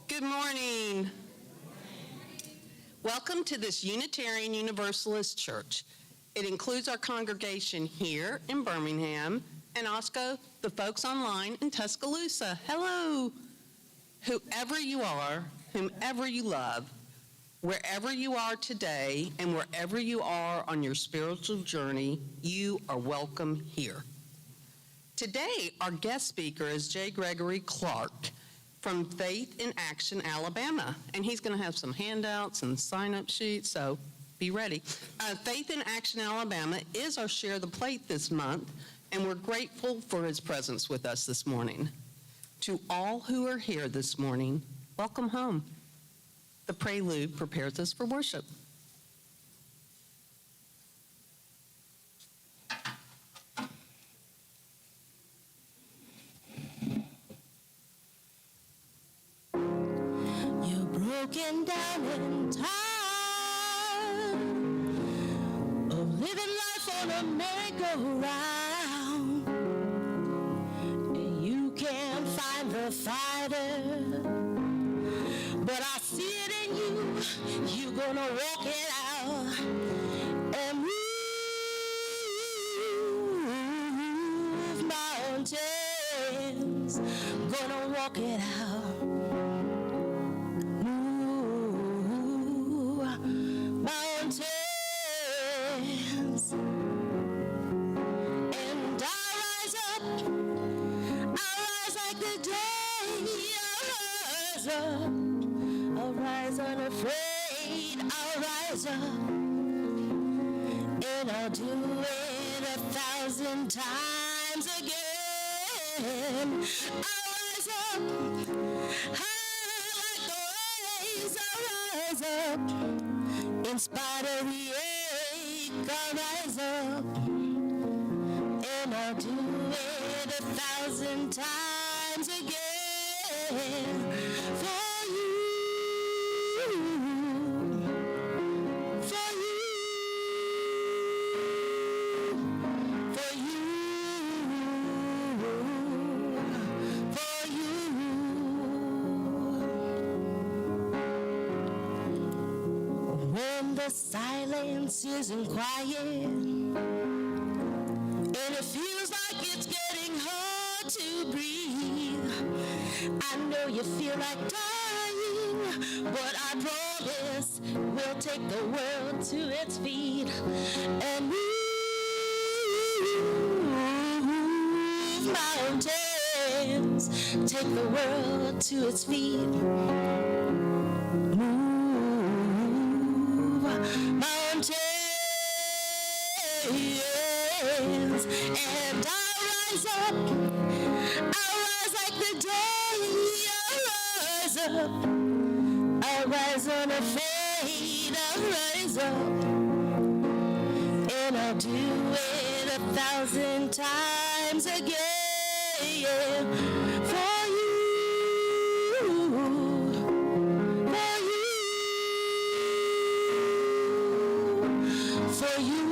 Good morning. Welcome to this Unitarian Universalist Church. It includes our congregation here in Birmingham and also the folks online in Tuscaloosa. Hello. Whoever you are, whomever you love, wherever you are today and wherever you are on your spiritual journey, you are welcome here. Today, our guest speaker is J. Gregory Clark from Faith in Action, Alabama, and he's going to have some handouts and sign-up sheets, so be ready. Faith in Action, Alabama is our Share the Plate this month, and we're grateful for his presence with us this morning. To all who are here this morning, welcome home. The prelude prepares us for worship. Broken down and tired of living life on a merry-go-round, and you can't find the fighter, but I see it in you. You're gonna walk it out and move mountains. Gonna walk it out. Unafraid, I'll rise up, and I'll do it 1,000 times again. I'll rise up, high like the waves, I'll rise up, in spite of the ache, I'll rise up, and I'll do it 1,000 times again. The silence isn't quiet, and it feels like it's getting hard to breathe. I know you feel like dying, but I promise we'll take the world to its feet and move mountains. Take the world to its feet. Mountains, and I'll rise up, I'll rise like the day, I'll rise up, I'll rise unafraid, I'll rise up, and I'll do it 1,000 times again for you.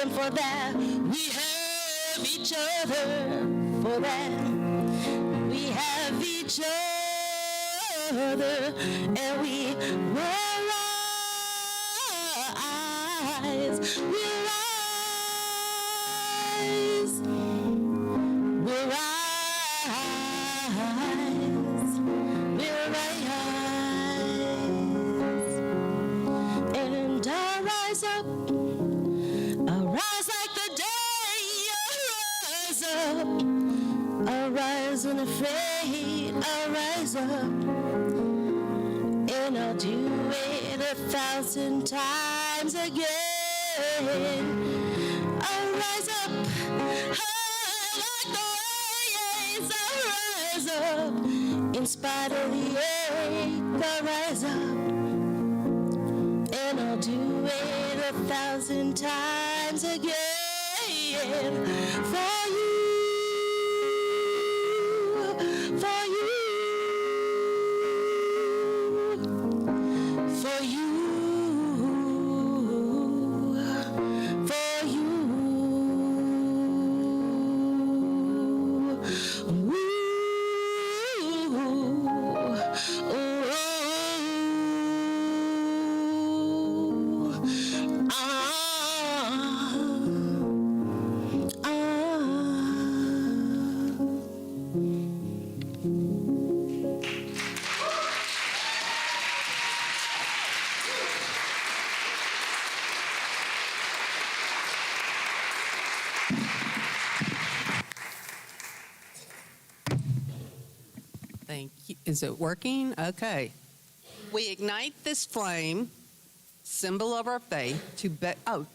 And for that, we have each other. For that, we have each other, and we will rise. We'll rise. We'll rise. We'll rise. And I'll rise up. I'll rise unafraid, I'll rise up, and I'll do it 1,000 times again. I'll rise up, high like the waves, I'll rise up, in spite of the ache, I'll rise up, and I'll do it 1,000 times again for you. For you. Thank you. Is it working? Okay. We ignite this flame, symbol of our faith,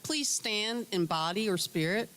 please stand in body or spirit.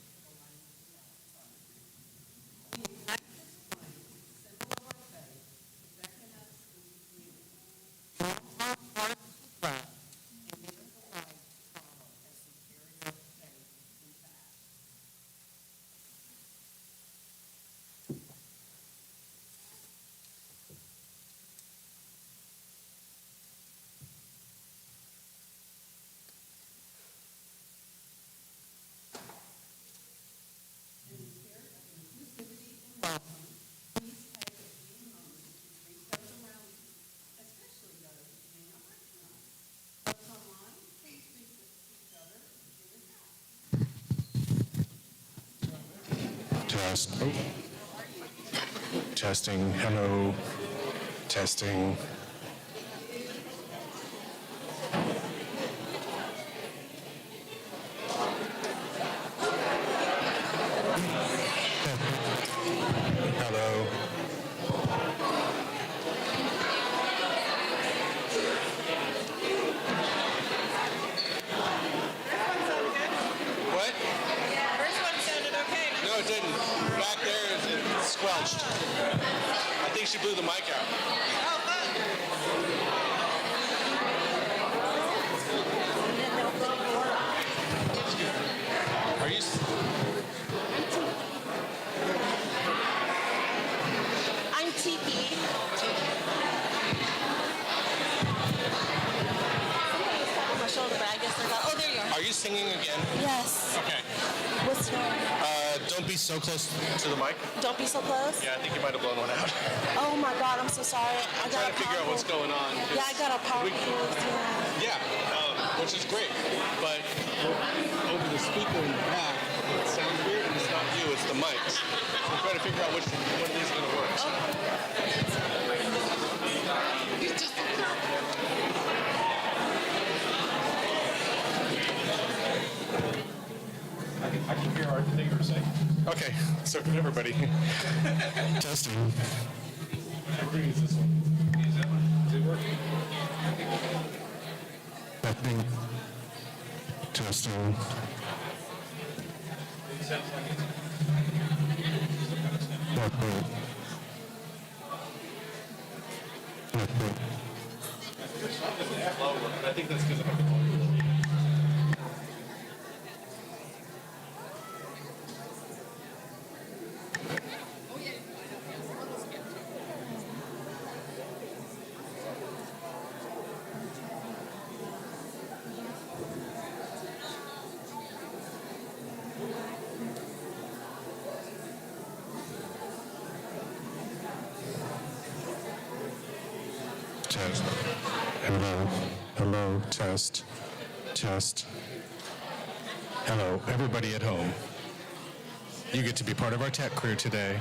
Test. Oh. Testing. Hello. Testing. Hello. What? First one sounded okay. No, it didn't. Back there, it squelched. I think she blew the mic out. Oh, fun. Are you? I'm Tiki. On my shoulder, but I guess they're oh, there you are. Are you singing again? Yes. Okay. What's your? Don't be so close to the mic. Don't be so close. Yeah, I think you might have blown one out. Oh my God, I'm so sorry. I got Trying to figure out what's going on. Yeah, I got a power fuse. Yeah. Yeah, which is great. But over the speaker in the back, it sounds weird, and it's not you, it's the mics. So we're trying to figure out which one of these is going to work. I can hear everything you're saying. Okay, so can everybody. Testing. We're going to use this one. Use that one. Does it work? Testing. Testing. Testing. Testing. I think that's because I have the volume. Test. Hello. Hello. Test. Test. Hello, everybody at home. You get to be part of our tech crew today.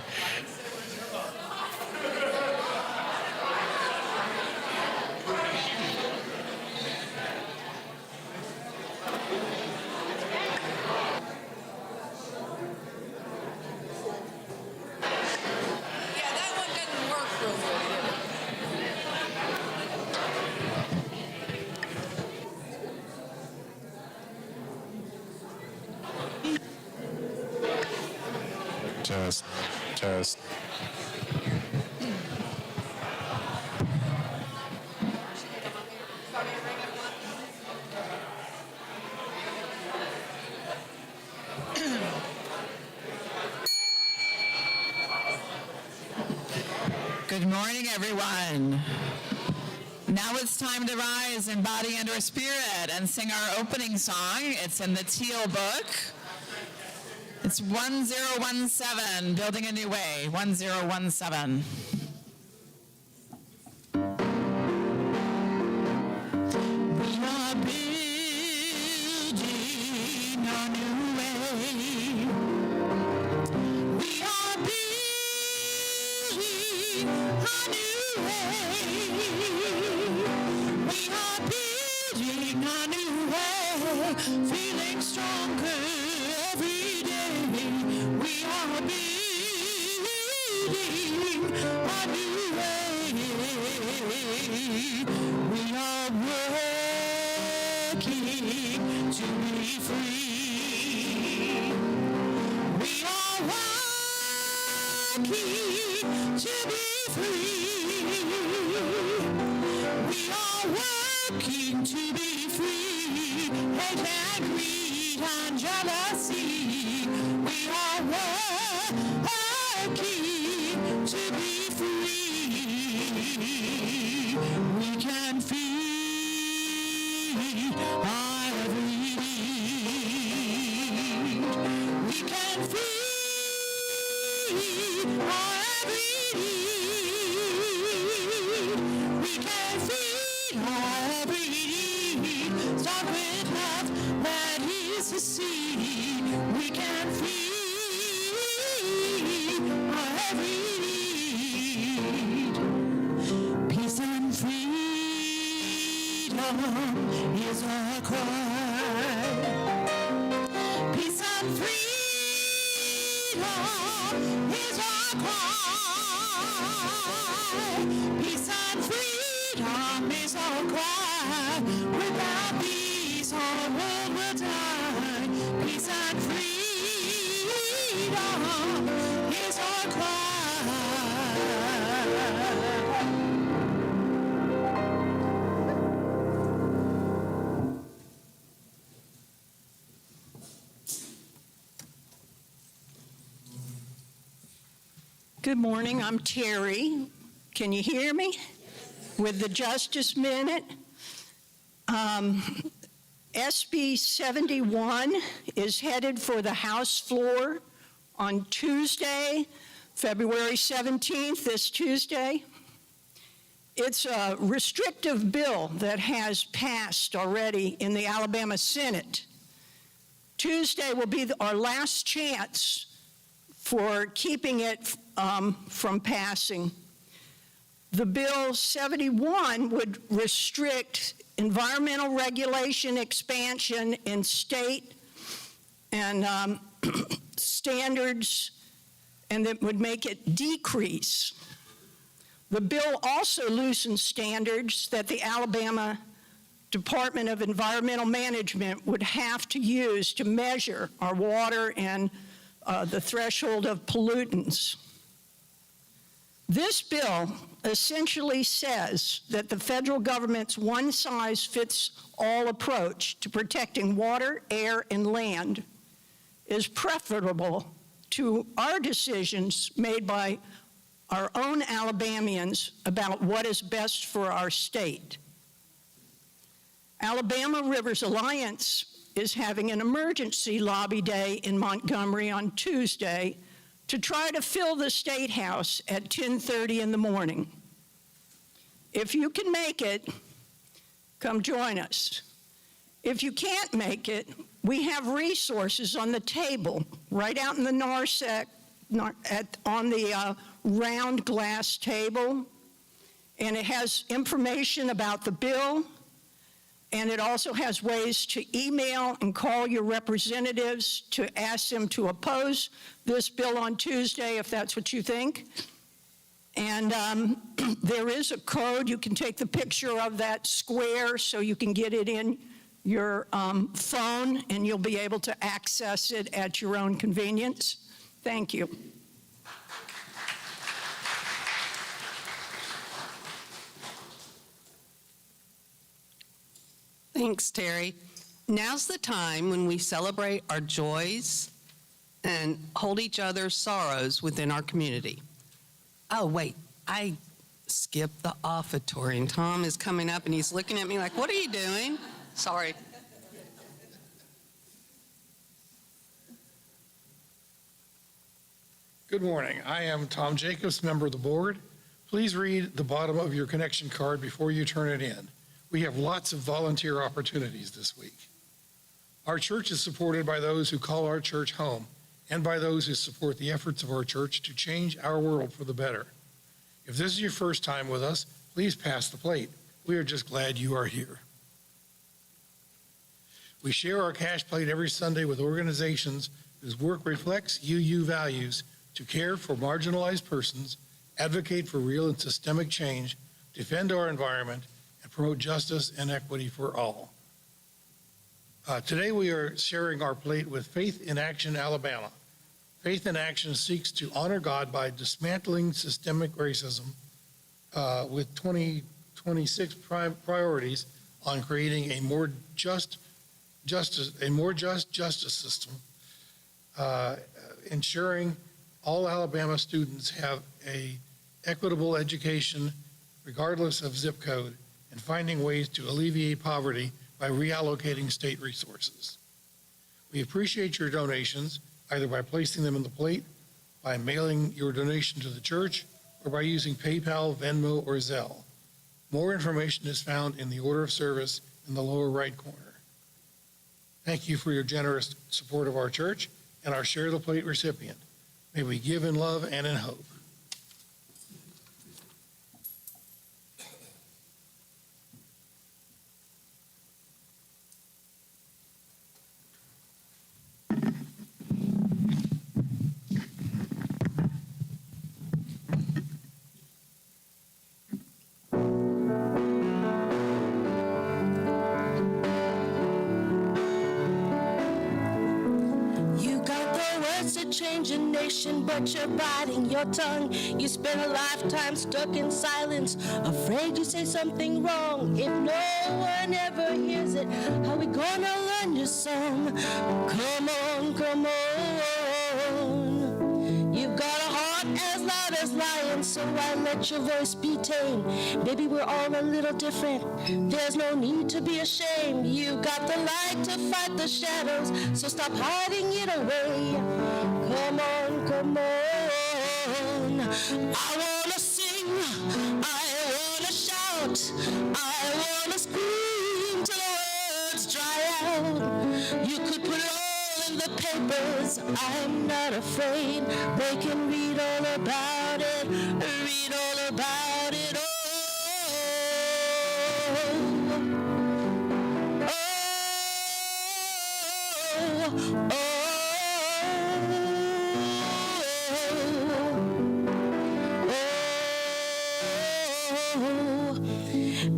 Yeah, that one didn't work real good, did it? Test. Test. Good morning, everyone. Now it's time to rise in body and or spirit and sing our opening song. It's in the Teal book. It's 1017, Building a New Way, 1017. We are building a new way. We are building a new way. We are building a new way. Feeling stronger every day. We are building a working to be free. We are working to be free. Hate and greed and jealousy. We are working to be free. We can feed our every need. We can feed our every need. We can feed our every need. Start with love, that is the seed. We can feed our every need. Peace and freedom is our cry. Peace and freedom is our cry. Peace and freedom is our cry. Without peace, our world will die. Peace and freedom is our cry. Good morning, I'm Terry. Can you hear me? With the Justice Minute. SB 71 is headed for the House floor on Tuesday, February 17th, this Tuesday. It's a restrictive bill that has passed already in the Alabama Senate. Tuesday will be our last chance for keeping it from passing. The Bill 71 would restrict environmental regulation expansion in state and standards, and that would make it decrease. The bill also loosens standards that the Alabama Department of Environmental Management would have to use to measure our water and the threshold of pollutants. This bill essentially says that the federal government's one-size-fits-all approach to protecting water, air, and land is preferable to our decisions made by our own Alabamians about what is best for our state. Alabama Rivers Alliance is having an emergency lobby day in Montgomery on Tuesday to try to fill the State House at 10:30 in the morning. If you can make it, come join us. If you can't make it, we have resources on the table right out in the NARSEC, on the round glass table, and it has information about the bill, and it also has ways to email and call your representatives to ask them to oppose this bill on Tuesday, if that's what you think. And there is a code. You can take the picture of that square so you can get it in your phone, and you'll be able to access it at your own convenience. Thank you. Thanks, Terry. Now's the time when we celebrate our joys and hold each other's sorrows within our community. Oh, wait, I skipped the offertory, and Tom is coming up, and he's looking at me like, what are you doing? Sorry. Good morning. I am Tom Jacobs, member of the board. Please read the bottom of your connection card before you turn it in. We have lots of volunteer opportunities this week. Our church is supported by those who call our church home and by those who support the efforts of our church to change our world for the better. If this is your first time with us, please pass the plate. We are just glad you are here. We share our cash plate every Sunday with organizations whose work reflects UU values to care for marginalized persons, advocate for real and systemic change, defend our environment, and promote justice and equity for all. Today we are sharing our plate with Faith in Action Alabama. Faith in Action seeks to honor God by dismantling systemic racism with 2026 priorities on creating a more just justice system, ensuring all Alabama students have a equitable education regardless of zip code, and finding ways to alleviate poverty by reallocating state resources. We appreciate your donations, either by placing them in the plate, by mailing your donation to the church, or by using PayPal, Venmo, or Zelle. More information is found in the order of service in the lower right corner. Thank you for your generous support of our church and our Share the Plate recipient. May we give in love and in hope. Change a nation, but you're biting your tongue. You spend a lifetime stuck in silence, afraid you say something wrong. If no one ever hears it, how we gonna learn your song? Come on, come on. You've got a heart as loud as lion, so why let your voice be tame? Baby, we're all a little different. There's no need to be ashamed. You got the light to fight the shadows, so stop hiding it away. Come on, come on. I wanna sing, I wanna shout, I wanna scream till the words dry out. You could put it all in the papers, I'm not afraid. They can read all about it, read all about it.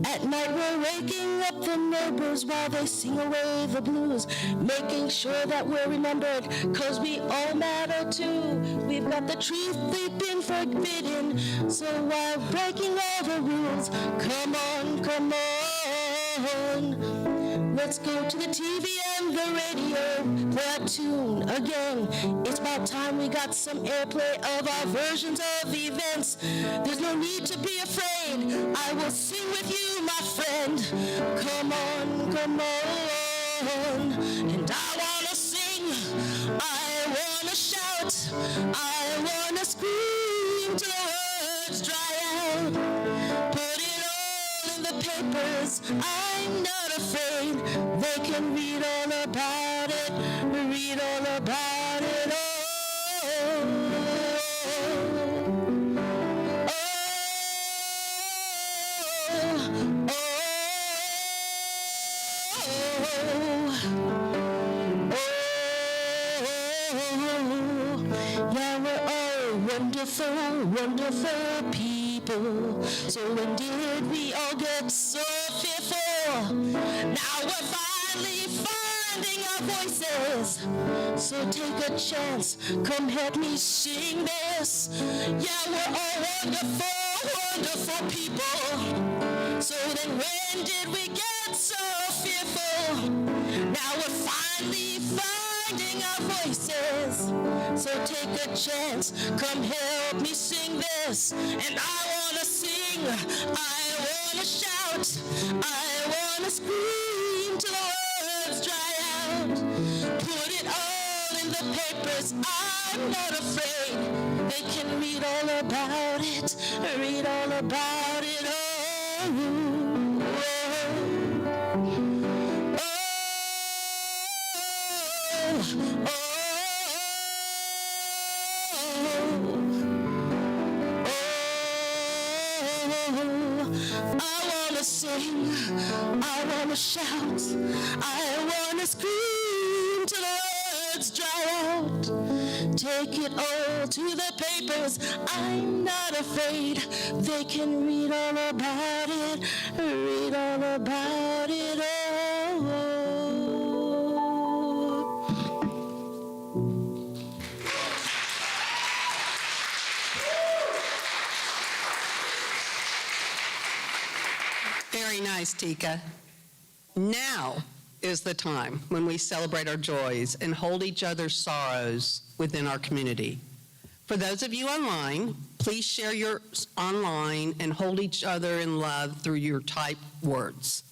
At night we're waking up the neighbors while they sing away the blues, making sure that we're remembered, cause we all matter too. We've got the truth they've been forbidden, so while breaking all the rules, come on, come on. Let's go to the TV and the radio, play a tune again. It's about time we got some airplay of our versions of events. There's no need to be afraid, I will sing with you, my friend. Come on, come on. And I wanna sing, I wanna shout, I wanna scream till the words dry out. Put it all in the papers, I'm not afraid. They can read all about it, read all about it. Yeah, we're all wonderful, wonderful people. So when did we all get so fearful? Now we're finally finding our voices. So take a chance, come help me sing this. Yeah, we're all wonderful, wonderful people. So then when did we get so fearful? Now we're finally finding our voices. So take a chance, come help me sing this. And I wanna sing, I wanna shout, I wanna scream till the words dry out. Put it all in the papers, I'm not afraid. They can read all about it, read all about it. I wanna sing, I wanna shout, I wanna scream till the words dry out. Take it all to the papers, I'm not afraid. They can read all about it, read all about it. Very nice, Tika. Now is the time when we celebrate our joys and hold each other's sorrows within our community. For those of you online, please share yours online and hold each other in love through your typed words.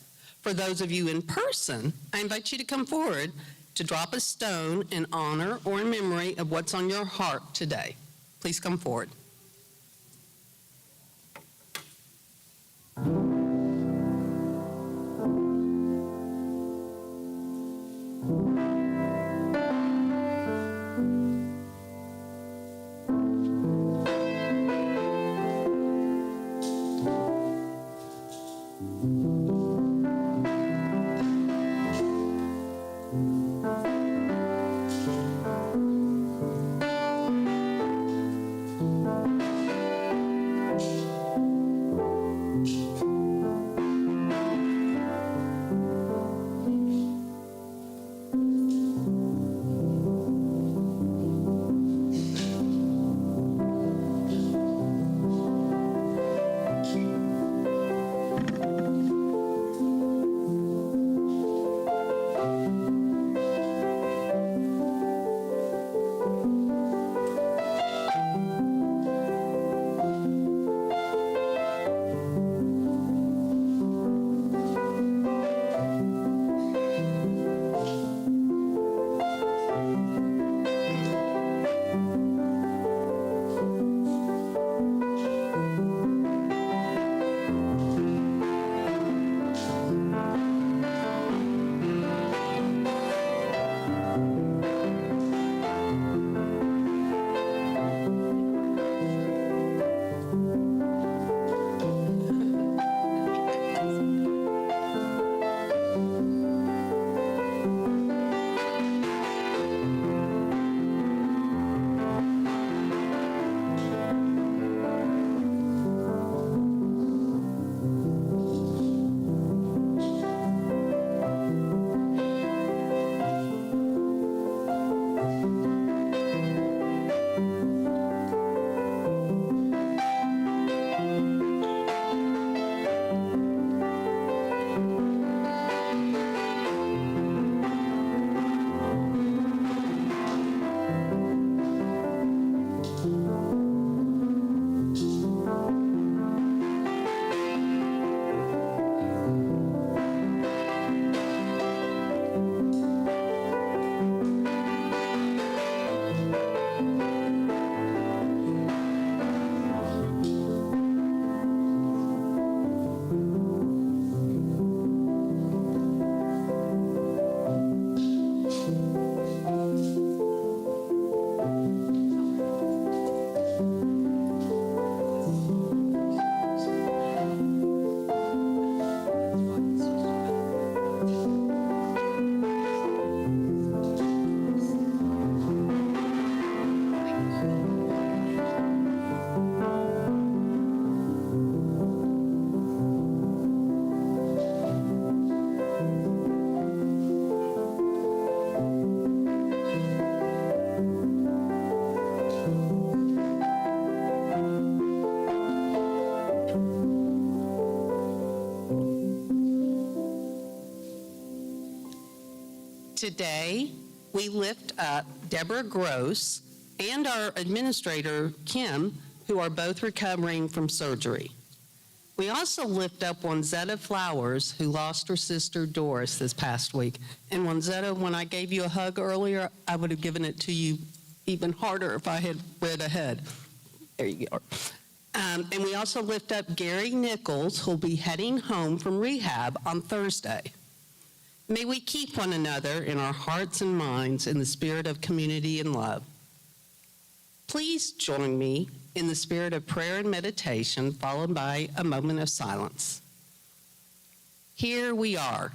For those of you in person, I invite you to come forward to drop a stone in honor or in memory of what's on your heart today. Please come forward. Today, we lift up Deborah Gross and our administrator, Kim, who are both recovering from surgery. We also lift up Wanzetta Flowers, who lost her sister Doris this past week. And Wanzetta, when I gave you a hug earlier, I would have given it to you even harder if I had read ahead. There you go. And we also lift up Gary Nichols, who'll be heading home from rehab on Thursday. May we keep one another in our hearts and minds in the spirit of community and love. Please join me in the spirit of prayer and meditation, followed by a moment of silence. Here we are,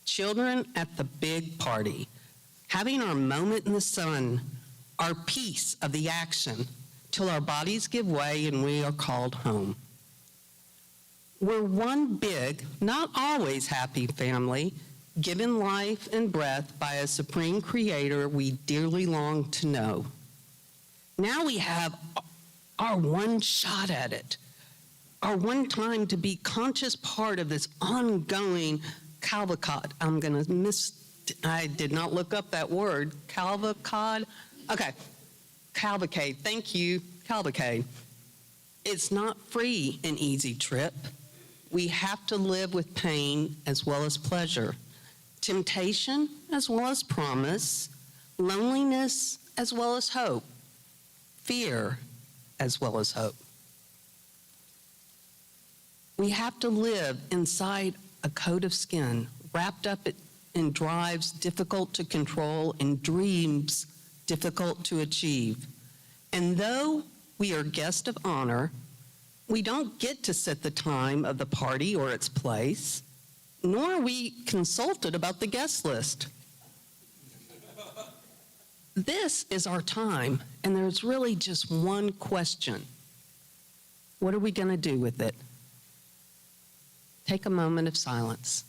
children at the big party, having our moment in the sun, our piece of the action, till our bodies give way and we are called home. We're one big, not always happy family, given life and breath by a supreme creator we dearly long to know. Now we have our one shot at it. our one time to be conscious part of this ongoing cavalcade. I did not look up that word. Cavalcade? Okay. Cavalcade. Thank you. Cavalcade. It's not free an easy trip. We have to live with pain as well as pleasure, temptation as well as promise, loneliness as well as hope, fear as well as hope. We have to live inside a coat of skin, wrapped up in drives difficult to control and dreams difficult to achieve. And though we are guests of honor, we don't get to set the time of the party or its place, nor are we consulted about the guest list. This is our time, and there's really just one question. What are we going to do with it? Take a moment of silence.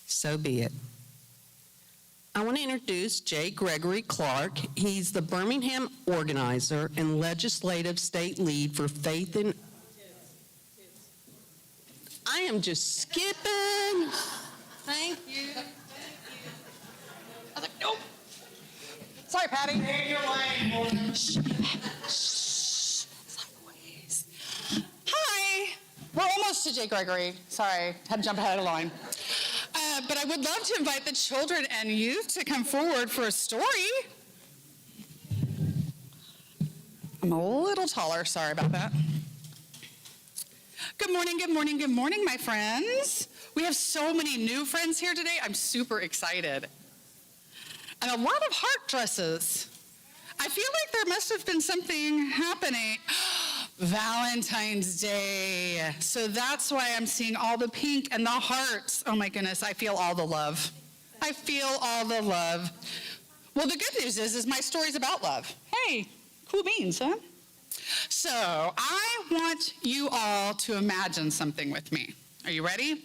So be it. I want to introduce J. Gregory Clark. He's the Birmingham organizer and legislative state lead for Faith in... I am just skipping. Thank you. I was like, nope. Sorry, Patty. Hi. We're almost to J. Gregory. Sorry, had to jump ahead of the line. But I would love to invite the children and youth to come forward for a story. I'm a little taller, sorry about that. Good morning, good morning, good morning, my friends. We have so many new friends here today. I'm super excited. And a lot of heart dresses. I feel like there must have been something happening. Valentine's Day. So that's why I'm seeing all the pink and the hearts. Oh my goodness, I feel all the love. I feel all the love. Well, the good news is my story's about love. Hey, cool beans, huh? So I want you all to imagine something with me. Are you ready?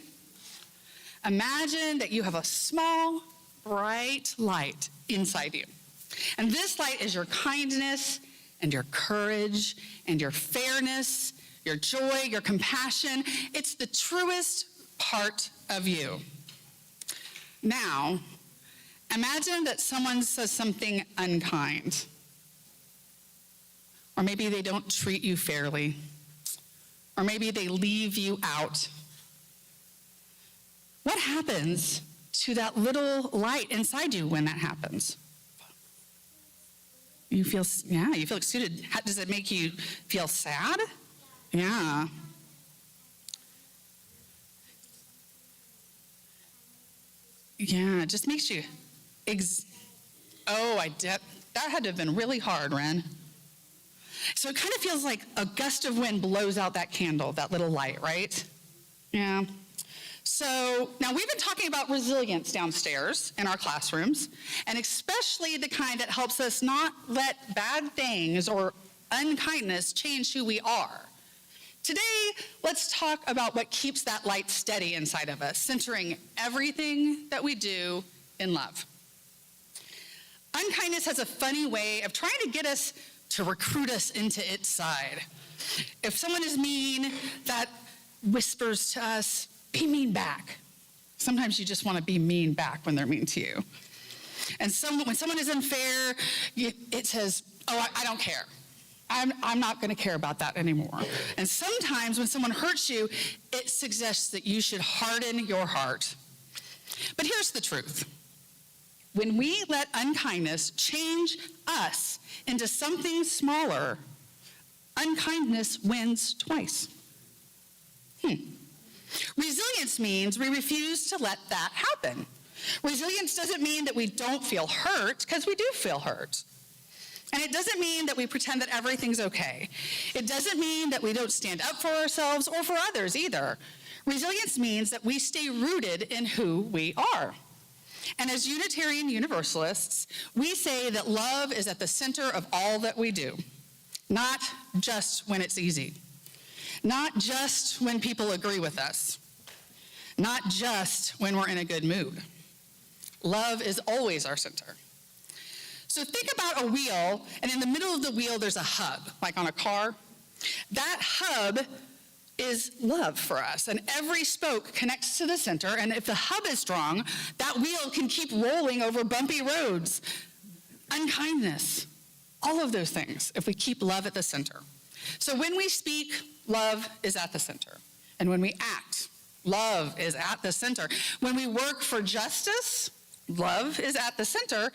Imagine that you have a small, bright light inside you. And this light is your kindness and your courage and your fairness, your joy, your compassion. It's the truest part of you. Now, imagine that someone says something unkind. Or maybe they don't treat you fairly. Or maybe they leave you out. What happens to that little light inside you when that happens? You feel excluded. Does it make you feel sad? Yeah. Yeah, it just makes you, that had to have been really hard, Ren. So it kind of feels like a gust of wind blows out that candle, that little light, right? Yeah. So now we've been talking about resilience downstairs in our classrooms, and especially the kind that helps us not let bad things or unkindness change who we are. Today, let's talk about what keeps that light steady inside of us, centering everything that we do in love. Unkindness has a funny way of trying to get us to recruit us into its side. If someone is mean, that whispers to us, be mean back. Sometimes you just want to be mean back when they're mean to you. And when someone is unfair, it says, oh, I don't care. I'm not going to care about that anymore. And sometimes when someone hurts you, it suggests that you should harden your heart. But here's the truth. When we let unkindness change us into something smaller, unkindness wins twice. Resilience means we refuse to let that happen. Resilience doesn't mean that we don't feel hurt, because we do feel hurt. And it doesn't mean that we pretend that everything's okay. It doesn't mean that we don't stand up for ourselves or for others either. Resilience means that we stay rooted in who we are. And as Unitarian Universalists, we say that love is at the center of all that we do, not just when it's easy, not just when people agree with us, not just when we're in a good mood. Love is always our center. So think about a wheel, and in the middle of the wheel, there's a hub, like on a car. That hub is love for us, and every spoke connects to the center, and if the hub is strong, that wheel can keep rolling over bumpy roads. Unkindness, all of those things, if we keep love at the center. So when we speak, love is at the center. And when we act, love is at the center. When we work for justice, love is at the center.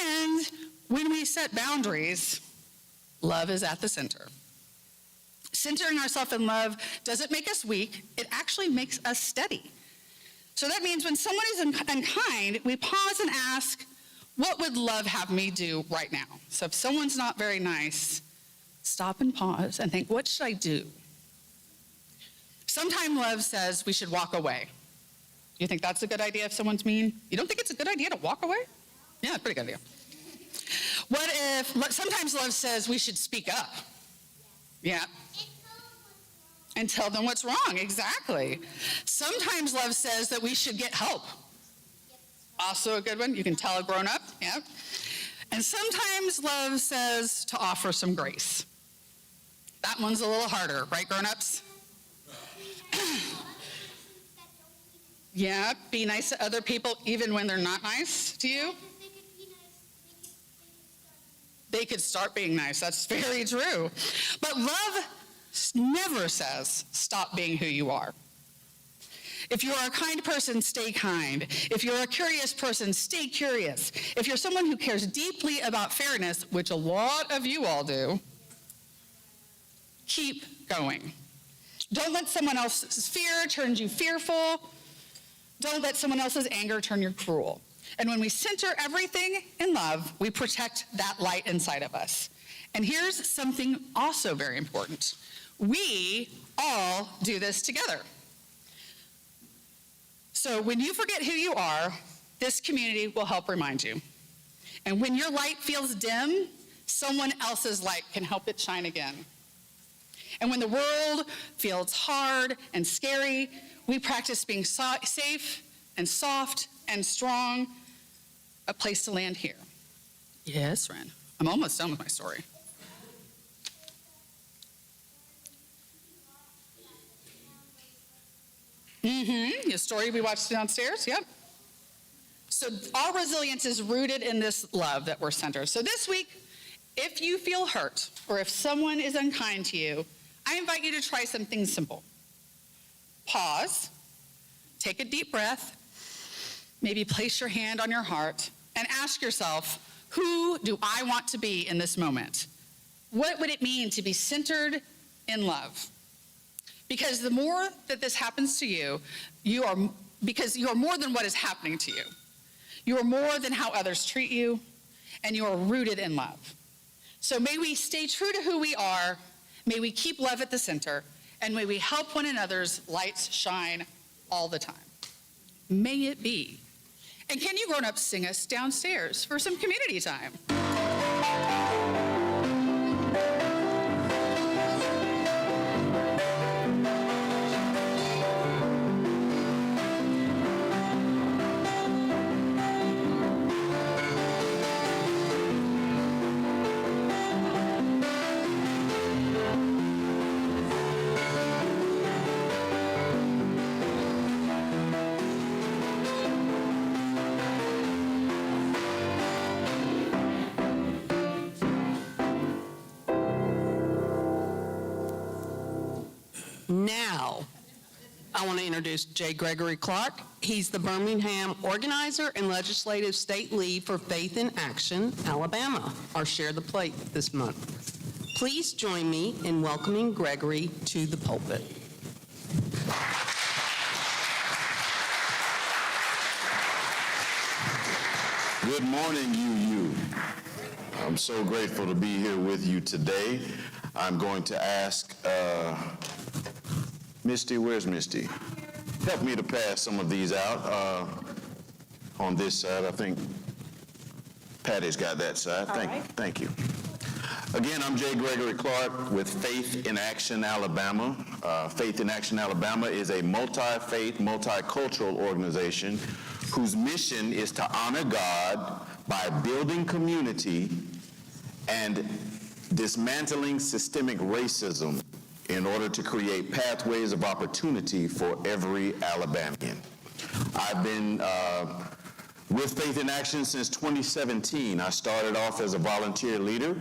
And when we set boundaries, love is at the center. Centering ourselves in love doesn't make us weak, it actually makes us steady. So that means when someone is unkind, we pause and ask, what would love have me do right now? So if someone's not very nice, stop and pause and think, what should I do? Sometimes love says we should walk away. You think that's a good idea if someone's mean? You don't think it's a good idea to walk away? Yeah, pretty good idea. What if, sometimes love says we should speak up. Yeah. And tell them what's wrong, exactly. Sometimes love says that we should get help. Also a good one, you can tell a grown-up, yeah. And sometimes love says to offer some grace. That one's a little harder, right, grown-ups? Yeah, be nice to other people even when they're not nice to you. They could start being nice, that's very true. But love never says, stop being who you are. If you're a kind person, stay kind. If you're a curious person, stay curious. If you're someone who cares deeply about fairness, which a lot of you all do, keep going. Don't let someone else's fear turn you fearful. Don't let someone else's anger turn you cruel. And when we center everything in love, we protect that light inside of us. And here's something also very important. We all do this together. So when you forget who you are, this community will help remind you. And when your light feels dim, someone else's light can help it shine again. And when the world feels hard and scary, we practice being safe and soft and strong. A place to land here. Yes, Ren. I'm almost done with my story. The story we watched downstairs, yep. So our resilience is rooted in this love that we're centered. So this week, if you feel hurt or if someone is unkind to you, I invite you to try something simple. Pause, take a deep breath, maybe place your hand on your heart, and ask yourself, who do I want to be in this moment? What would it mean to be centered in love? Because the more that this happens to you, because you are more than what is happening to you. You are more than how others treat you, and you are rooted in love. So may we stay true to who we are, may we keep love at the center, and may we help one another's lights shine all the time. May it be. And can you grown-ups sing us downstairs for some community time? Now, I want to introduce J. Gregory Clark. He's the Birmingham organizer and legislative state lead for Faith in Action, Alabama, our Share the Plate this month. Please join me in welcoming Gregory to the pulpit. Good morning, UU. I'm so grateful to be here with you today. I'm going to ask Misty, where's Misty? Help me to pass some of these out. on this side. I think Patty's got that side. Thank you. Again, I'm J. Gregory Clark with Faith in Action Alabama. Faith in Action Alabama is a multi-faith, multicultural organization whose mission is to honor God by building community and dismantling systemic racism in order to create pathways of opportunity for every Alabamian. I've been with Faith in Action since 2017. I started off as a volunteer leader.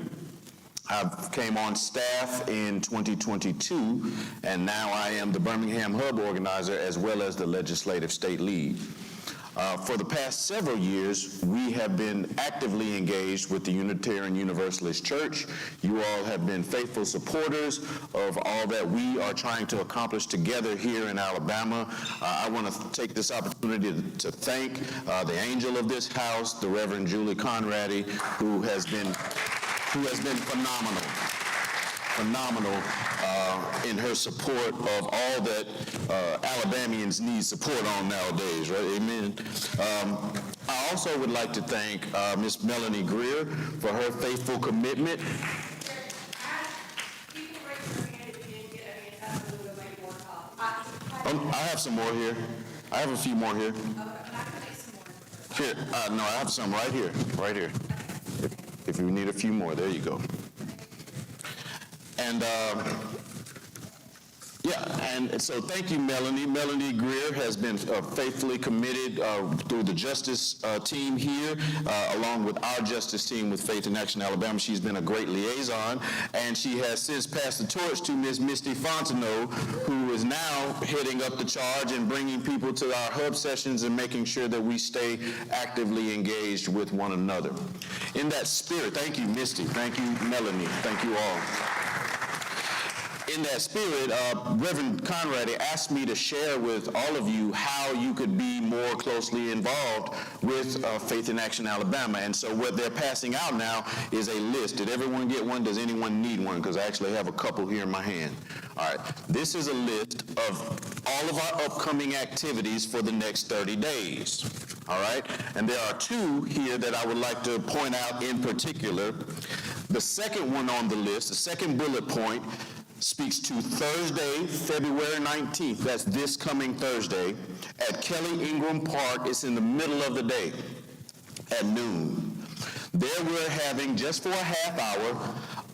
I came on staff in 2022, and now I am the Birmingham Hub organizer as well as the legislative state lead. For the past several years, we have been actively engaged with the Unitarian Universalist Church. You all have been faithful supporters of all that we are trying to accomplish together here in Alabama. I want to take this opportunity to thank the angel of this house, the Reverend Julie Conradi, who has been phenomenal in her support of all that Alabamians need support on nowadays, right? Amen. I also would like to thank Miss Melanie Greer for her faithful commitment. I have some more here. I have a few more here. Here, no, I have some right here, If you need a few more, there you go. And and so thank you, Melanie. Melanie Greer has been faithfully committed through the justice team here, along with our justice team with Faith in Action Alabama. She's been a great liaison, and she has since passed the torch to Ms. Misty Fontenot, who is now heading up the charge and bringing people to our hub sessions and making sure that we stay actively engaged with one another. In that spirit, thank you, Misty. Thank you, Melanie. Thank you all. In that spirit, Reverend Conrad asked me to share with all of you how you could be more closely involved with Faith in Action Alabama. And so what they're passing out now is a list. Did everyone get one? Does anyone need one? Because I actually have a couple here in my hand. All right. This is a list of all of our upcoming activities for the next 30 days. All right? And there are two here that I would like to point out in particular. The second one on the list, the second bullet point, speaks to Thursday, February 19th. That's this coming Thursday at Kelly Ingram Park. It's in the middle of the day at noon. There we're having, just for a half hour,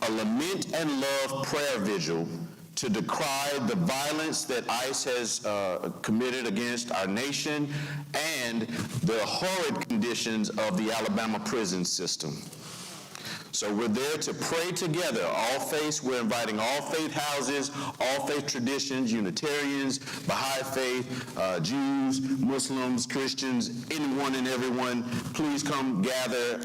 a lament and love prayer vigil to decry the violence that ICE has committed against our nation and the horrid conditions of the Alabama prison system. So we're there to pray together, all faiths. We're inviting all faith houses, all faith traditions, Unitarians, Baha'i faith, Jews, Muslims, Christians, anyone and everyone. Please come gather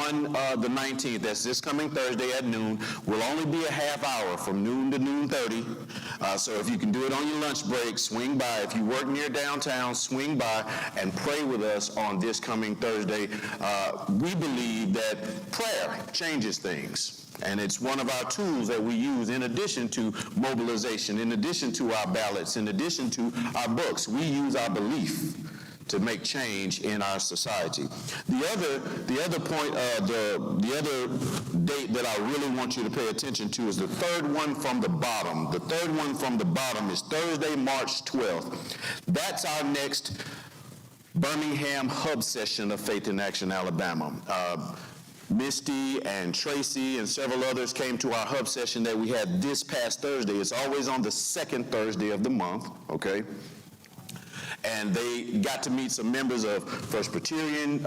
on the 19th. That's this coming Thursday at noon. Will only be a half hour from noon to noon 30. So if you can do it on your lunch break, swing by. If you work near downtown, swing by and pray with us on this coming Thursday. We believe that prayer changes things. And it's one of our tools that we use in addition to mobilization, in addition to our ballots, in addition to our books. We use our belief to make change in our society. The other point, the other date that I really want you to pay attention to is the third one from the bottom. The third one from the bottom is Thursday, March 12th. That's our next Birmingham hub session of Faith in Action Alabama. Misty and Tracy and several others came to our hub session that we had this past Thursday. It's always on the second Thursday of the month, okay? And they got to meet some members of Presbyterian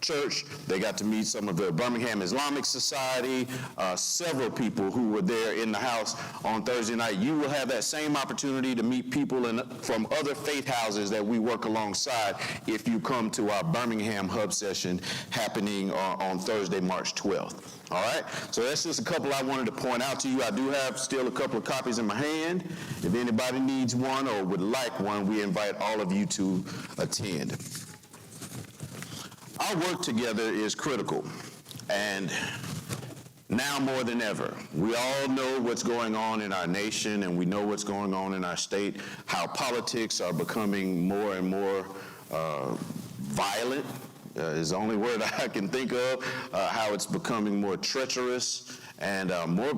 Church. They got to meet some of the Birmingham Islamic Society, several people who were there in the house on Thursday night. You will have that same opportunity to meet people from other faith houses that we work alongside if you come to our Birmingham hub session happening on Thursday, March 12th. All right, so that's just a couple I wanted to point out to you. I do have still a couple of copies in my hand. If anybody needs one or would like one, we invite all of you to attend. Our work together is critical, and now more than ever. We all know what's going on in our nation, and we know what's going on in our state, how politics are becoming more and more violent, is the only word I can think of, how it's becoming more treacherous and more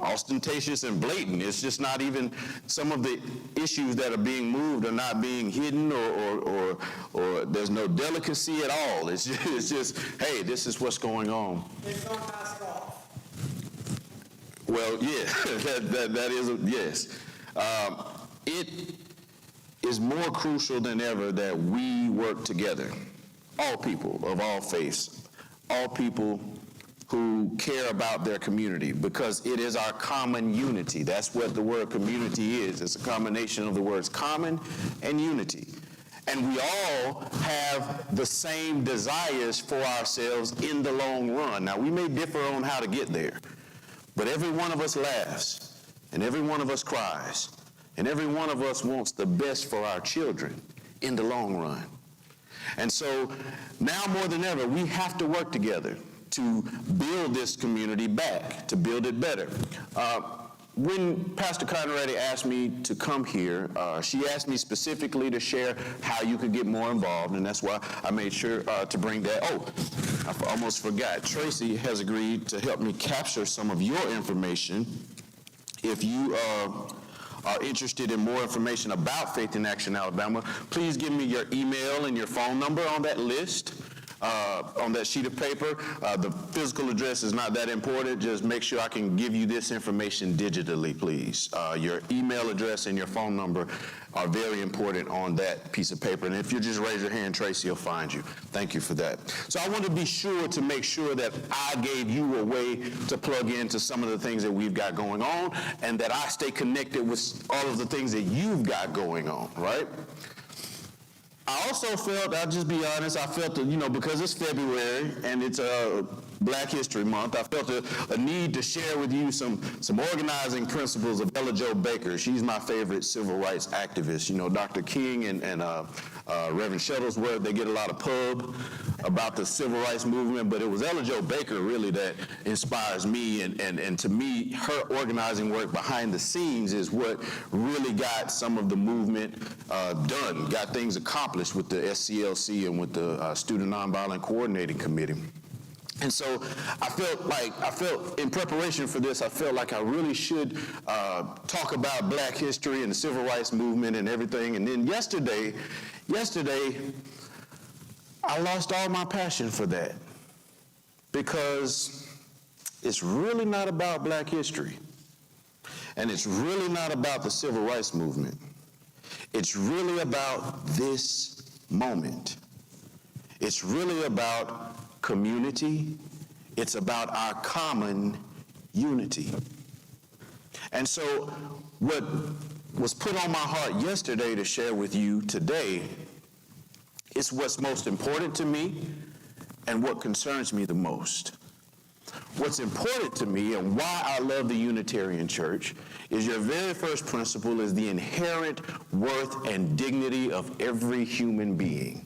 ostentatious and blatant. It's just not even, some of the issues that are being moved are not being hidden or there's no delicacy at all. It's just, hey, this is what's going on. It's not passed off. Well, yeah, that is, yes. It is more crucial than ever that we work together, all people of all faiths, all people who care about their community, because it is our common unity. That's what the word community is. It's a combination of the words common and unity. And we all have the same desires for ourselves in the long run. Now, we may differ on how to get there, but every one of us laughs, and every one of us cries, and every one of us wants the best for our children in the long run. And so now more than ever, we have to work together to build this community back, to build it better. When Pastor Conradi asked me to come here, she asked me specifically to share how you could get more involved, and that's why I made sure to bring that. Oh, I almost forgot. Tracy has agreed to help me capture some of your information. If you are interested in more information about Faith in Action Alabama, please give me your email and your phone number on that list. On that sheet of paper. The physical address is not that important. Just make sure I can give you this information digitally, please. Your email address and your phone number are very important on that piece of paper. And if you just raise your hand, Tracy will find you. Thank you for that. So I want to be sure to make sure that I gave you a way to plug into some of the things that we've got going on, and that I stay connected with all of the things that you've got going on, right? I also felt, I'll just be honest, I felt that, because it's February and it's Black History Month, I felt a need to share with you some organizing principles of Ella Jo Baker. She's my favorite civil rights activist. Dr. King and Reverend Shuttlesworth, they get a lot of pub about the civil rights movement, but it was Ella Jo Baker really that inspires me, and to me, her organizing work behind the scenes is what really got some of the movement done, got things accomplished with the SCLC and with the Student Nonviolent Coordinating Committee. And so I felt in preparation for this, I felt like I really should talk about Black history and the civil rights movement and everything. And then yesterday, I lost all my passion for that, because it's really not about Black history. And it's really not about the civil rights movement. It's really about this moment. It's really about community. It's about our common unity. And so what was put on my heart yesterday to share with you today is what's most important to me and what concerns me the most. What's important to me and why I love the Unitarian Church is your very first principle is the inherent worth and dignity of every human being.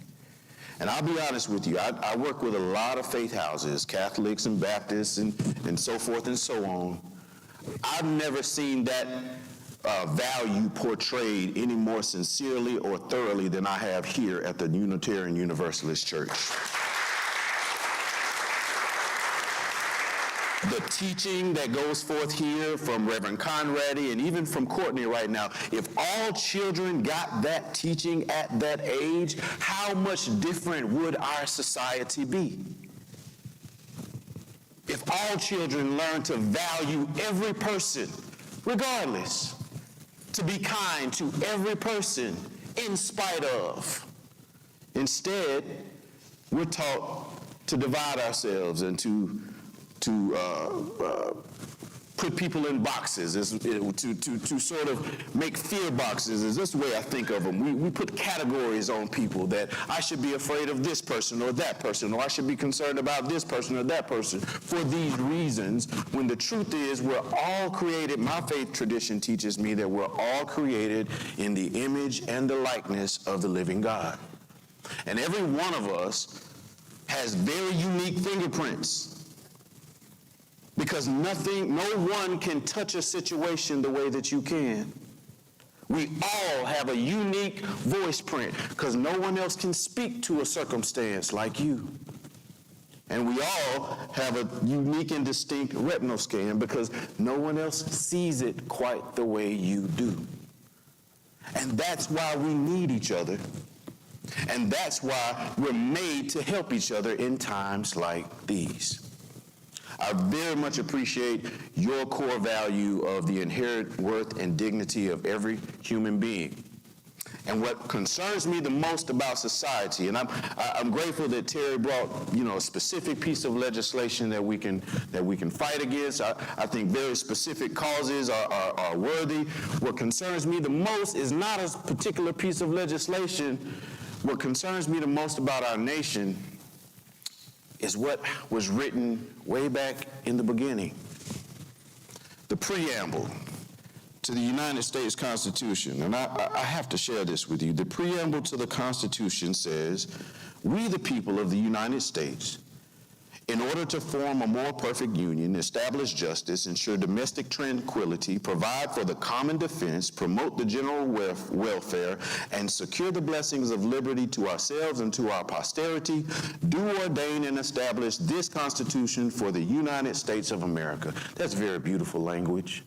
And I'll be honest with you, I work with a lot of faith houses, Catholics and Baptists and so forth and so on. I've never seen that value portrayed any more sincerely or thoroughly than I have here at the Unitarian Universalist Church. The teaching that goes forth here from Reverend Conradi and even from Courtney right now, if all children got that teaching at that age, how much different would our society be? If all children learn to value every person, regardless, to be kind to every person in spite of. Instead, we're taught to divide ourselves and to put people in boxes, to sort of make fear boxes. Is this the way I think of them? We put categories on people that I should be afraid of this person or that person, or I should be concerned about this person or that person for these reasons, when the truth is we're all created, my faith tradition teaches me that we're all created in the image and the likeness of the living God. And every one of us has very unique fingerprints. Because no one can touch a situation the way that you can. We all have a unique voice print because no one else can speak to a circumstance like you. And we all have a unique and distinct retinal scan because no one else sees it quite the way you do. And that's why we need each other. And that's why we're made to help each other in times like these. I very much appreciate your core value of the inherent worth and dignity of every human being. And what concerns me the most about society, and I'm grateful that Terry brought, a specific piece of legislation that we can fight against. I think very specific causes are worthy. What concerns me the most is not a particular piece of legislation. What concerns me the most about our nation is what was written way back in the beginning. The preamble to the United States Constitution, and I have to share this with you. The preamble to the Constitution says, "We, the people of the United States, in order to form a more perfect union, establish justice, ensure domestic tranquility, provide for the common defense, promote the general welfare, and secure the blessings of liberty to ourselves and to our posterity, do ordain and establish this Constitution for the United States of America." That's very beautiful language.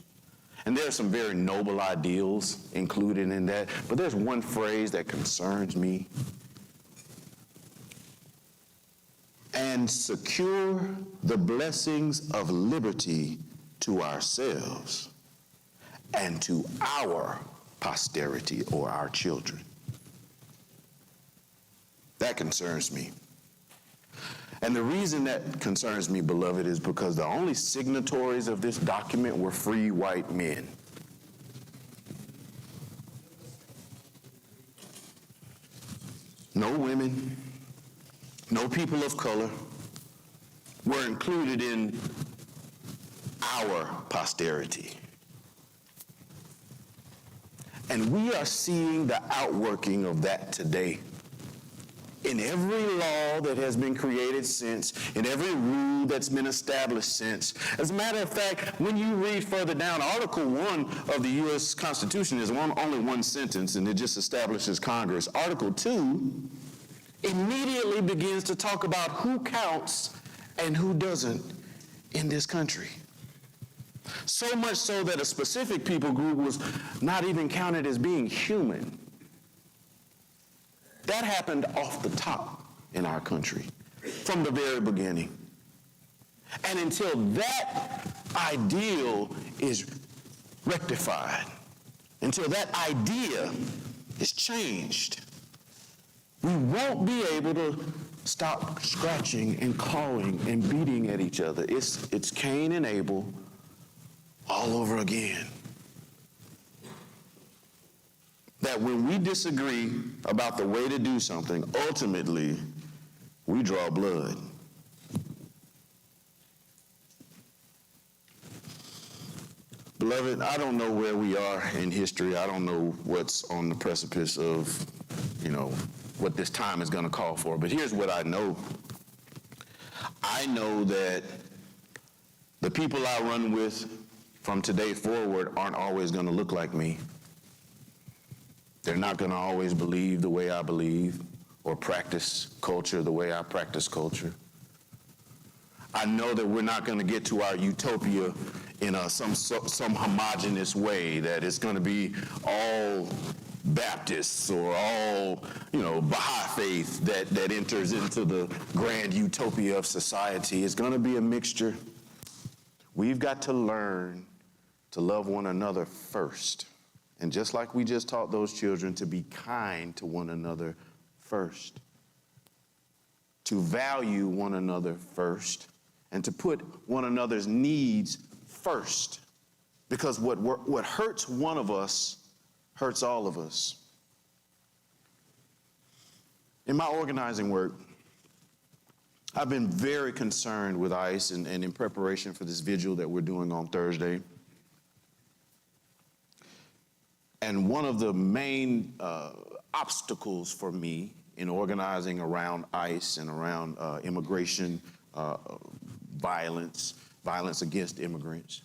And there are some very noble ideals included in that, but there's one phrase that concerns me. "And secure the blessings of liberty to ourselves and to our posterity," or our children. That concerns me. And the reason that concerns me, beloved, is because the only signatories of this document were free white men. No women, no people of color were included in our posterity. And we are seeing the outworking of that today. In every law that has been created since, in every rule that's been established since. As a matter of fact, when you read further down, Article 1 of the U.S. Constitution is only one sentence, and it just establishes Congress. Article 2 immediately begins to talk about who counts and who doesn't in this country. So much so that a specific people group was not even counted as being human. That happened off the top in our country from the very beginning. And until that ideal is rectified, until that idea is changed, we won't be able to stop scratching and clawing and beating at each other. It's Cain and Abel all over again. That when we disagree about the way to do something, ultimately, we draw blood. Beloved, I don't know where we are in history. I don't know what's on the precipice of, what this time is going to call for. But here's what I know. I know that the people I run with from today forward aren't always going to look like me. They're not going to always believe the way I believe or practice culture the way I practice culture. I know that we're not going to get to our utopia in some homogenous way, that it's going to be all Baptists or all, Baha'i faith that enters into the grand utopia of society. It's going to be a mixture. We've got to learn to love one another first. And just like we just taught those children to be kind to one another first, to value one another first, and to put one another's needs first. Because what hurts one of us hurts all of us. In my organizing work, I've been very concerned with ICE and in preparation for this vigil that we're doing on Thursday. And one of the main obstacles for me in organizing around ICE and around immigration violence against immigrants,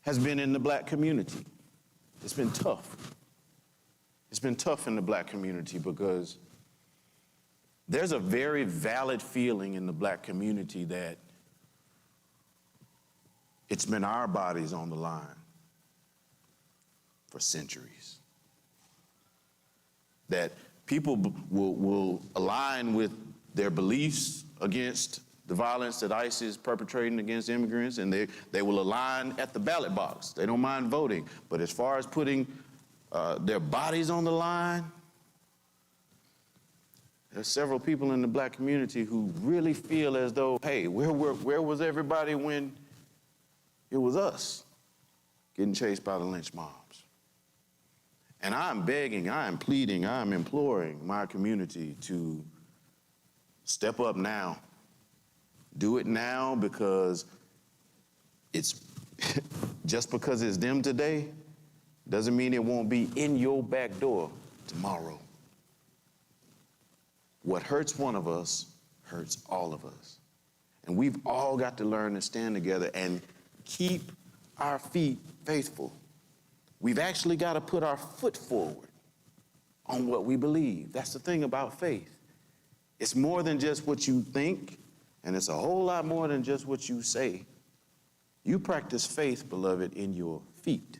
has been in the black community. It's been tough. It's been tough in the black community because there's a very valid feeling in the black community that it's been our bodies on the line for centuries. That people will align with their beliefs against the violence that ICE is perpetrating against immigrants, and they will align at the ballot box. They don't mind voting. But as far as putting their bodies on the line, there's several people in the black community who really feel as though, hey, where was everybody when it was us getting chased by the lynch mobs? And I'm begging, I'm pleading, I'm imploring my community to step up now. Do it now, because it's just because it's them today doesn't mean it won't be in your back door tomorrow. What hurts one of us hurts all of us. And we've all got to learn to stand together and keep our feet faithful. We've actually got to put our foot forward on what we believe. That's the thing about faith. It's more than just what you think, and it's a whole lot more than just what you say. You practice faith, beloved, in your feet.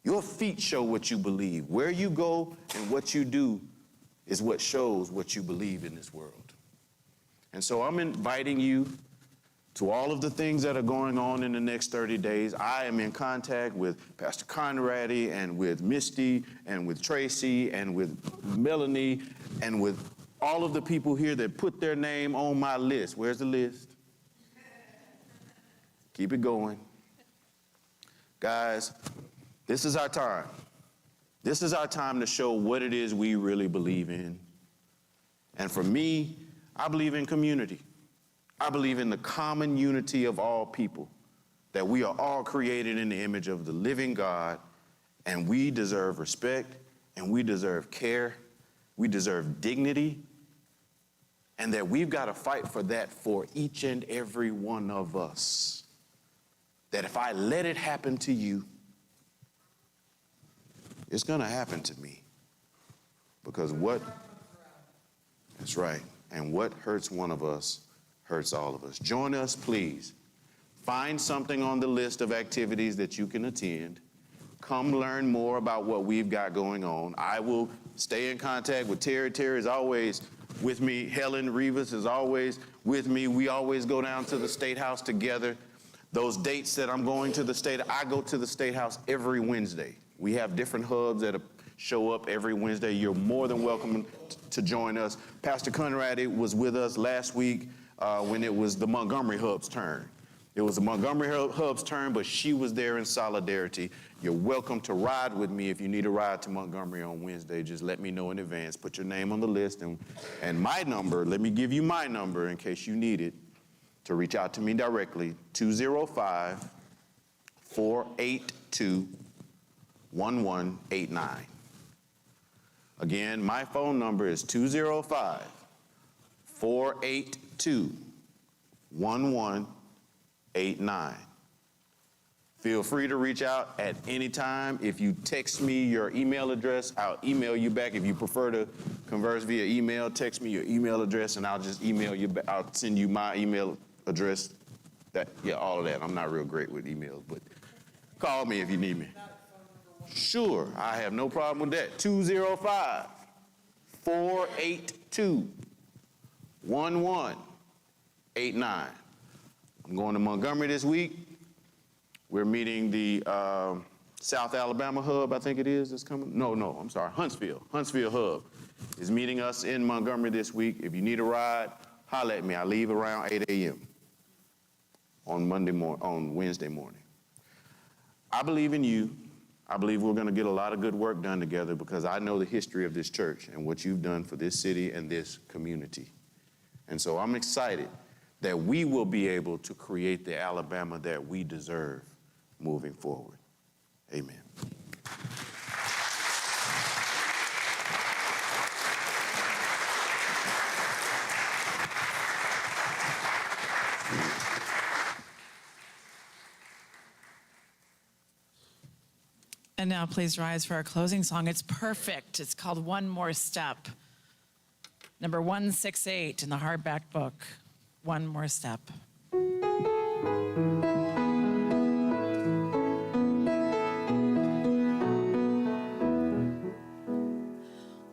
Your feet show what you believe. Where you go and what you do is what shows what you believe in this world. And so I'm inviting you to all of the things that are going on in the next 30 days. I am in contact with Pastor Conrady and with Misty and with Tracy and with Melanie and with all of the people here that put their name on my list. Where's the list? Keep it going. Guys, this is our time. This is our time to show what it is we really believe in. And for me, I believe in community. I believe in the common unity of all people, that we are all created in the image of the living God, and we deserve respect, and we deserve care, we deserve dignity, and that we've got to fight for that for each and every one of us. That if I let it happen to you, it's going to happen to me. Because that's right, and what hurts one of us hurts all of us. Join us, please. Find something on the list of activities that you can attend. Come learn more about what we've got going on. I will stay in contact with Terry. Terry is always with me. Helen Rivas is always with me. We always go down to the State House together. Those dates that I'm going to the State, I go to the State House every Wednesday. We have different hubs that show up every Wednesday. You're more than welcome to join us. Pastor Conrady was with us last week when it was the Montgomery Hub's turn. It was the Montgomery Hub's turn, but she was there in solidarity. You're welcome to ride with me if you need a ride to Montgomery on Wednesday. Just let me know in advance. Put your name on the list. And my number, let me give you my number in case you need it, to reach out to me directly, 205-482-1189. Again, my phone number is 205-482-1189. Feel free to reach out at any time. If you text me your email address, I'll email you back. If you prefer to converse via email, text me your email address and I'll just email you back. I'll send you my email address. All of that. I'm not real great with emails, but call me if you need me. Sure, I have no problem with that. 205-482-1189. I'm going to Montgomery this week. We're meeting the South Alabama hub, I think it is coming. No, I'm sorry, Huntsville. Huntsville hub is meeting us in Montgomery this week. If you need a ride, holler at me. I leave around 8 a.m. on Wednesday morning. I believe in you. I believe we're going to get a lot of good work done together because I know the history of this church and what you've done for this city and this community. And so I'm excited that we will be able to create the Alabama that we deserve moving forward. Amen. And now please rise for our closing song. It's perfect. It's called One More Step. Number 168 in the hardback book. One More Step.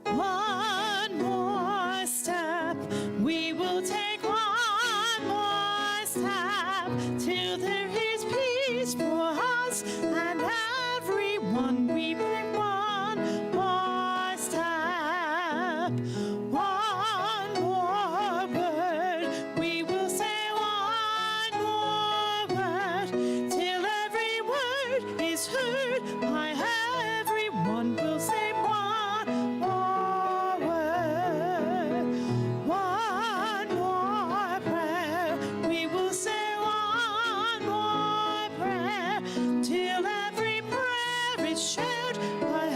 One more step, we will take one more step till there is peace for us and everyone. We bring one more step, one more word. We will say one more word till every word is heard by everyone. We'll say one more word, one more prayer. We will say one more prayer till every prayer is shared by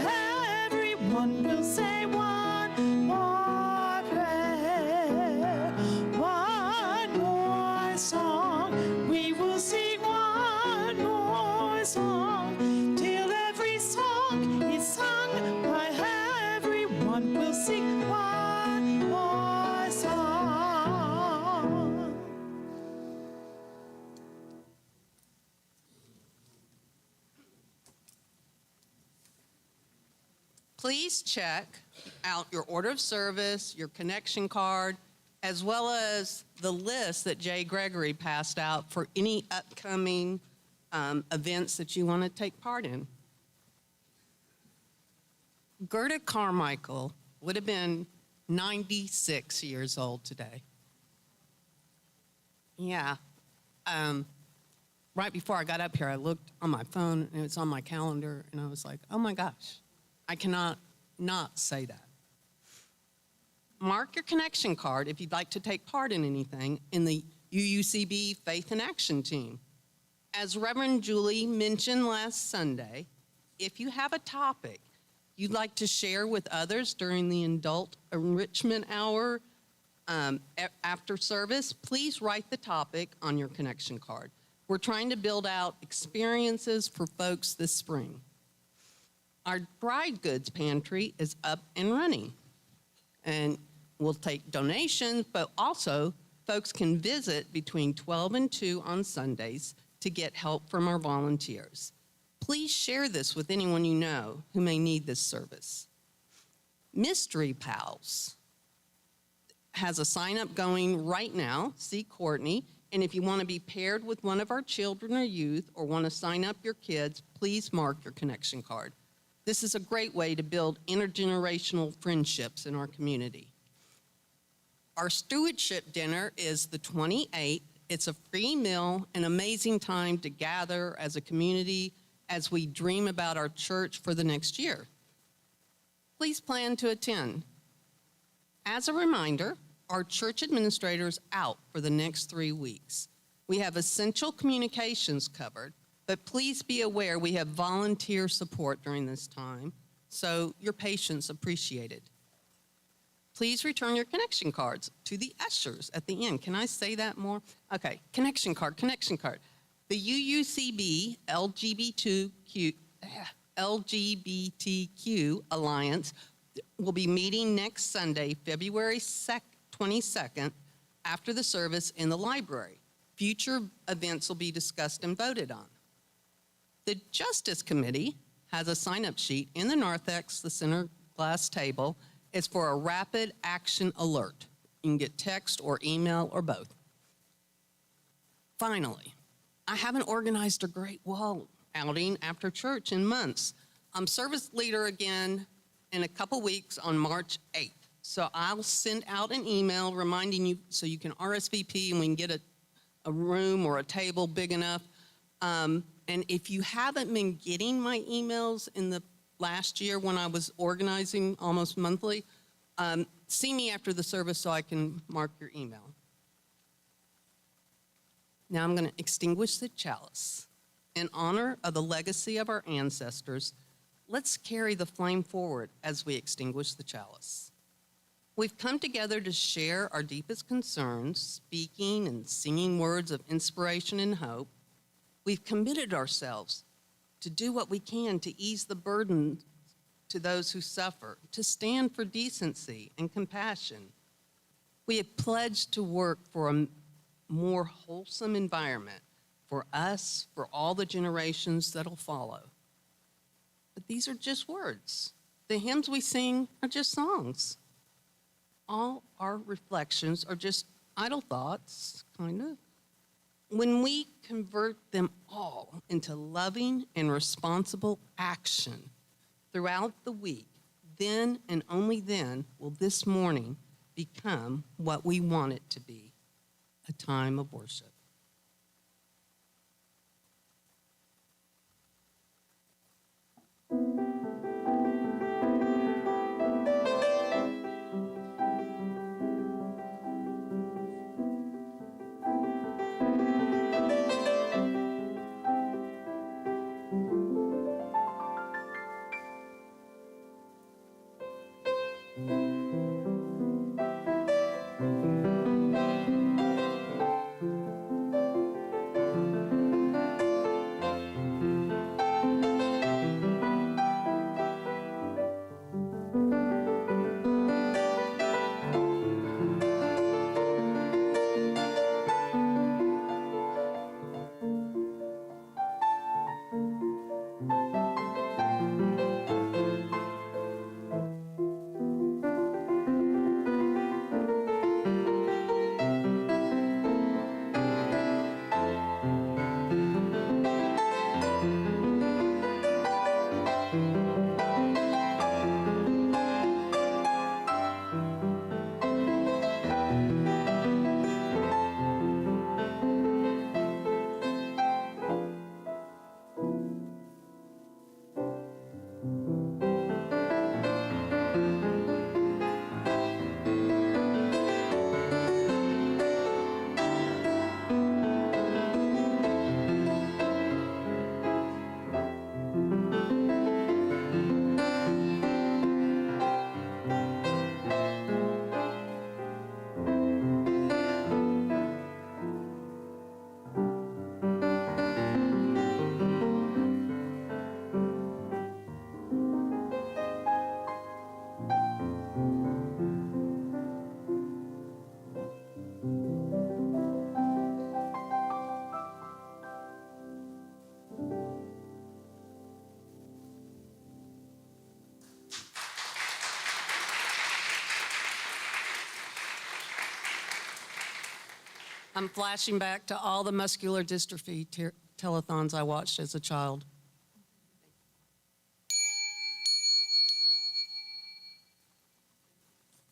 everyone. We'll say one more prayer, one more song. We will sing one more song till every song is sung by everyone. We'll sing one more song. Please check out your order of service, your connection card, as well as the list that Jay Gregory passed out for any upcoming events that you want to take part in. Gerda Carmichael would have been 96 years old today. Yeah. Right before I got up here, I looked on my phone, and it was on my calendar, and I was like, oh my gosh, I cannot not say that. Mark your connection card if you'd like to take part in anything in the UUCB Faith in Action team. As Reverend Julie mentioned last Sunday, if you have a topic you'd like to share with others during the adult enrichment hour after service, please write the topic on your connection card. We're trying to build out experiences for folks this spring. Our dry goods pantry is up and running, and we'll take donations, but also folks can visit between 12 and 2 on Sundays to get help from our volunteers. Please share this with anyone you know who may need this service. Mystery Pals has a sign up going right now. See Courtney. And if you want to be paired with one of our children or youth or want to sign up your kids, please mark your connection card. This is a great way to build intergenerational friendships in our community. Our stewardship dinner is the 28th. It's a free meal, an amazing time to gather as a community as we dream about our church for the next year. Please plan to attend. As a reminder, our church administrator is out for the next 3 weeks. We have essential communications covered, but please be aware we have volunteer support during this time, so your patience appreciated. Please return your connection cards to the ushers at the end. Can I say that more? Okay, connection card, connection card. The UUCB LGBTQ Alliance will be meeting next Sunday, February 22nd, after the service in the library. Future events will be discussed and voted on. The Justice Committee has a sign-up sheet in the narthex, the center glass table. It's for a rapid action alert. You can get text or email or both. Finally, I haven't organized a great wall outing after church in months. I'm service leader again in a couple weeks on March 8th. So I'll send out an email reminding you so you can RSVP and we can get a room or a table big enough. And if you haven't been getting my emails in the last year when I was organizing almost monthly, see me after the service so I can mark your email. Now I'm going to extinguish the chalice. In honor of the legacy of our ancestors, let's carry the flame forward as we extinguish the chalice. We've come together to share our deepest concerns, speaking and singing words of inspiration and hope. We've committed ourselves to do what we can to ease the burden to those who suffer, to stand for decency and compassion. We have pledged to work for a more wholesome environment for us, for all the generations that'll follow. But these are just words. The hymns we sing are just songs. All our reflections are just idle thoughts, kind of. When we convert them all into loving and responsible action throughout the week, then and only then will this morning become what we want it to be, a time of worship. I'm flashing back to all the muscular dystrophy telethons I watched as a child.